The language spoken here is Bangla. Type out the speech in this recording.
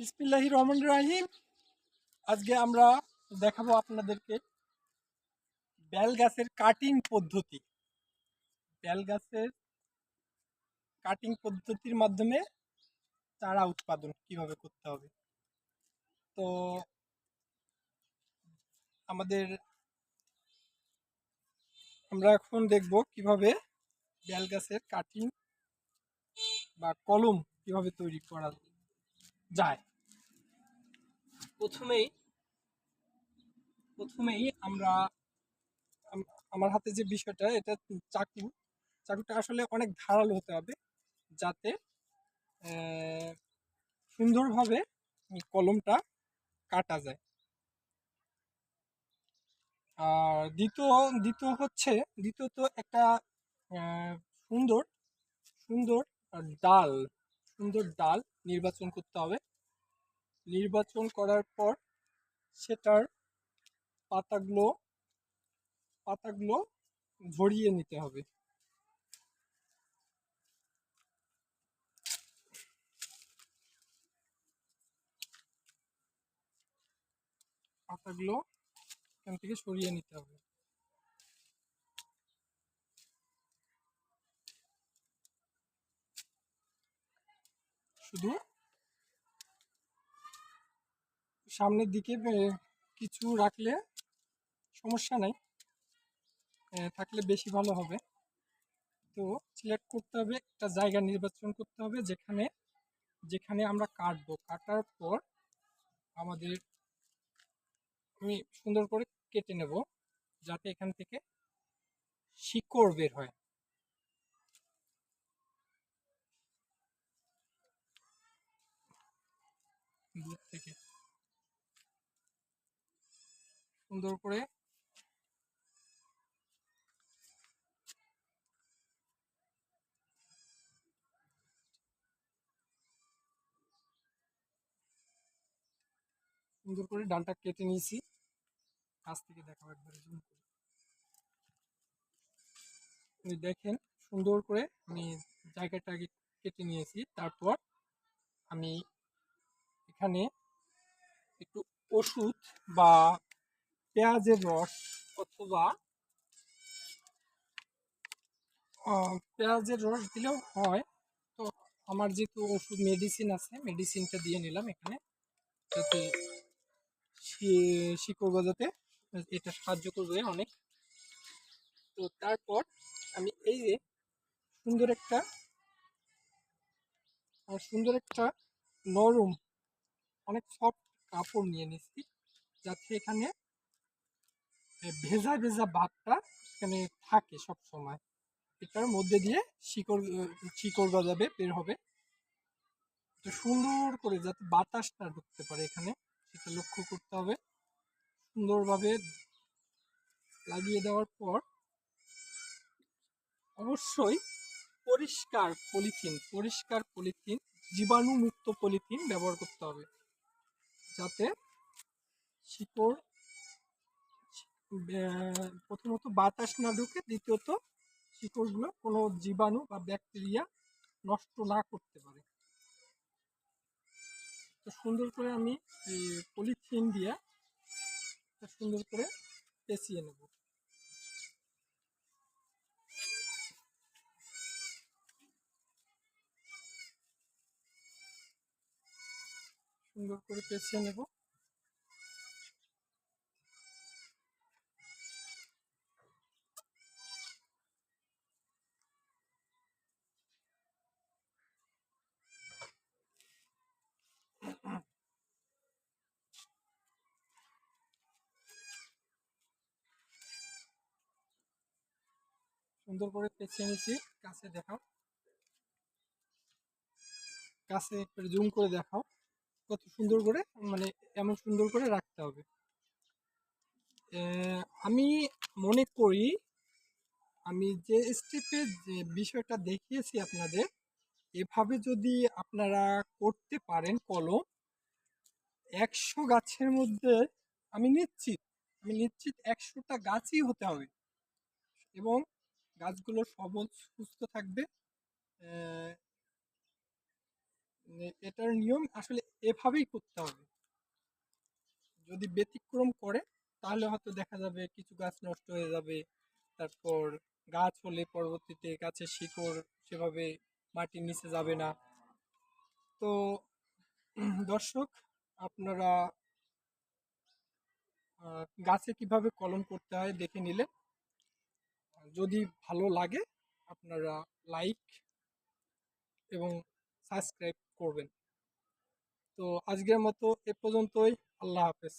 বিসমিল্লাহির রহমানির রহিম। আজকে আমরা দেখাবো আপনাদেরকে বেল গাছের কাটিং পদ্ধতি। বেল গাছের কাটিং পদ্ধতির মাধ্যমে চারা উৎপাদন কিভাবে করতে হবে। তো আমাদের আমরা এখন দেখব কিভাবে বেল গাছের কাটিং বা কলম কিভাবে তৈরি করা যায়। প্রথমেই প্রথমেই আমরা আমার হাতে যে বিষয়টা, এটা চাকুটা আসলে অনেক ধারালো হতে হবে, যাতে সুন্দরভাবে কলমটা কাটা যায়। আর দ্বিতীয়ত একটা আহ, সুন্দর সুন্দর ডাল সুন্দর ডাল নির্বাচন করতে হবে। নির্বাচন করার পর সেটার পাতাগুলো পাতাগুলো ঝরিয়ে নিতে হবে। পাতাগুলো এখান থেকে সরিয়ে নিতে হবে। শুধু সামনের দিকে কিছু রাখলে সমস্যা নাই, থাকলে বেশি ভালো হবে। তো সিলেক্ট করতে হবে, একটা জায়গা নির্বাচন করতে হবে যেখানে যেখানে আমরা কাটবো। কাটার পর আমাদের আমি সুন্দর করে কেটে নেব, যাতে এখান থেকে শিকড় বের হয়। দূর থেকে সুন্দর করে ডালটা কেটে নিয়েছি। কাছ থেকে দেখাবো একবারে জুম করে। আপনি দেখেন, সুন্দর করে আমি জায়গাটা আগে কেটে নিয়েছি। তারপর আমি এখানে একটু ওষুধ বা পেঁয়াজের রস অথবা পেঁয়াজের রস দিলেও হয়। তো আমার যেহেতু ওষুধ মেডিসিন আছে, মেডিসিনটা দিয়ে নিলাম এখানে, যাতে শিকড় গজাতে এটা সাহায্য করবে অনেক। তো তারপর আমি এই যে সুন্দর একটা সুন্দর একটা নরম, অনেক সফট কাপড় নিয়ে নিচ্ছি, যাতে এখানে ভেজা ভেজা ভাবটা এখানে থাকে সব সময়। এটার মধ্যে দিয়ে শিকড় গজাবে, বের হবে। তো সুন্দর করে যাতে বাতাস না ঢুকতে পারে এখানে, সেটা লক্ষ্য করতে হবে। সুন্দরভাবে লাগিয়ে দেওয়ার পর অবশ্যই পরিষ্কার পলিথিন, জীবাণুমুক্ত পলিথিন ব্যবহার করতে হবে, যাতে শিকড় প্রথমত বাতাস না ঢুকে, দ্বিতীয়ত শিকড়গুলো কোনো জীবাণু বা ব্যাকটেরিয়া নষ্ট না করতে পারে। তো সুন্দর করে আমি এই পলিথিন দিয়ে সুন্দর করে পেঁচিয়ে নেব। সুন্দর করে পেঁচিয়ে নেব। সুন্দর করে পেঁচিয়ে নিচ্ছি। কাছে দেখাও, কাছে একটু জুম করে দেখাও কত সুন্দর করে, মানে এমন সুন্দর করে রাখতে হবে। আমি মনে করি আমি যে স্টেপে যে বিষয়টা দেখিয়েছি আপনাদের, এভাবে যদি আপনারা করতে পারেন কলম, 100 গাছের মধ্যে আমি নিশ্চিত 100টা গাছই হতে হবে, এবং গাছগুলো সবল সুস্থ থাকবে। আহ, এটার নিয়ম আসলে এভাবেই করতে হবে। যদি ব্যতিক্রম করে তাহলে হয়তো দেখা যাবে কিছু গাছ নষ্ট হয়ে যাবে। তারপর গাছ হলে পরবর্তীতে গাছের শিকড় সেভাবে মাটির নিচে যাবে না। তো দর্শক, আপনারা গাছে কিভাবে কলম করতে হয় দেখে নিলে, যদি ভালো লাগে আপনারা লাইক এবং সাবস্ক্রাইব করবেন। তো আজকের মতো এ পর্যন্তই। আল্লাহ হাফেজ।